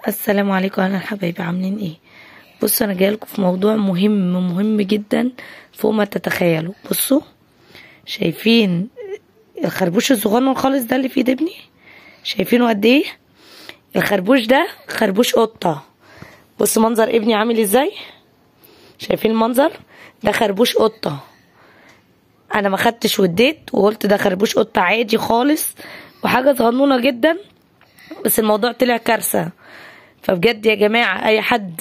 السلام عليكم اهلا حبايبي، عاملين ايه؟ بصوا انا جايلكم في موضوع مهم جدا فوق ما تتخيلوا. بصوا، شايفين الخربوش الصغنن خالص ده اللي في ايد ابني؟ شايفينه قد ايه؟ الخربوش ده خربوش قطه. بصوا منظر ابني عامل ازاي، شايفين المنظر ده؟ خربوش قطه. انا ما خدتش وديت وقلت ده خربوش قطه عادي خالص وحاجه صغنونه جدا، بس الموضوع طلع كارثه. فبجد يا جماعه، اي حد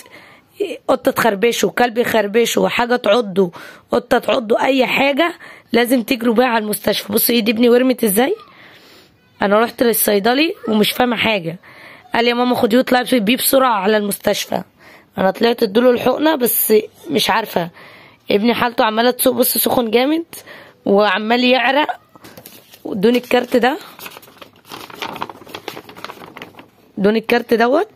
قطه تخربشه، كلب يخربشه، وحاجه تعضه، قطه تعضه، اي حاجه لازم تجروا بيها على المستشفى. بصوا ايد ابني ورمت ازاي. انا رحت للصيدلي ومش فاهمه حاجه، قال يا ماما خديه واطلعي بيه بسرعه على المستشفى. انا طلعت اديله الحقنه بس مش عارفه، ابني حالته عماله تسوق. بص سخن جامد وعمال يعرق. ادوني الكارت ده، ادوني الكارت دوت،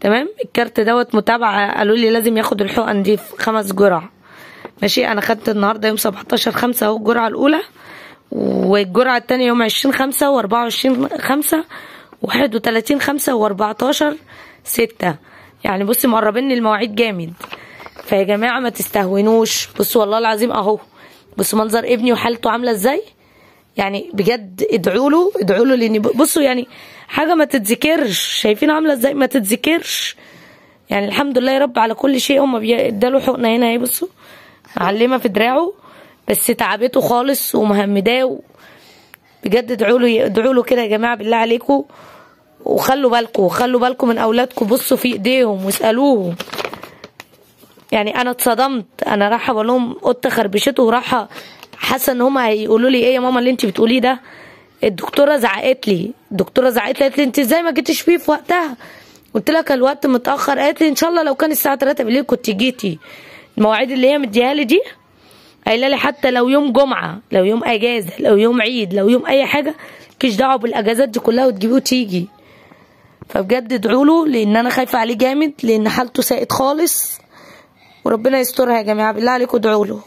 تمام؟ الكارت دوت متابعه، قالوا لي لازم ياخد الحقن دي في 5 جرع. ماشي، انا خدت النهارده يوم 17/5 اهو الجرعه الاولى، والجرعه الثانيه يوم 20/5 و24/5 و31/5 و14/6. يعني بصي مقربيني المواعيد جامد. فيا جماعه ما تستهونوش. بصوا والله العظيم اهو، بصوا منظر ابني وحالته عامله ازاي. يعني بجد ادعوا له لان بصوا يعني حاجه ما تتذكرش. شايفين عامله ازاي؟ ما تتذكرش. يعني الحمد لله يا رب على كل شيء. هما اداله حقنه هنا اهي، بصوا معلمه في دراعه، بس تعبته خالص ومهمداه. بجد ادعوا له كده يا جماعه بالله عليكم، وخلوا بالكم من اولادكم. بصوا في ايديهم واسالوهم. يعني انا اتصدمت، انا رايحه بقول لهم قطه خربشته، ورايحه حاسه ان هما هيقولوا لي ايه يا ماما اللي انت بتقوليه ده. الدكتوره زعقت لي، قالت لي انت ازاي ما جيتيش فيه في وقتها؟ قلت لها الوقت متاخر. قالت لي ان شاء الله لو كان الساعه 3 بالليل كنت جيتي. المواعيد اللي هي مديها لي دي قايله لي حتى لو يوم جمعه، لو يوم اجازه، لو يوم عيد، لو يوم اي حاجه، مالكيش دعوه بالاجازات دي كلها وتجيبيه وتيجي. فبجد ادعوا له لان انا خايفه عليه جامد، لان حالته ساءت خالص، وربنا يسترها يا جماعه بالله عليكم ادعوا له.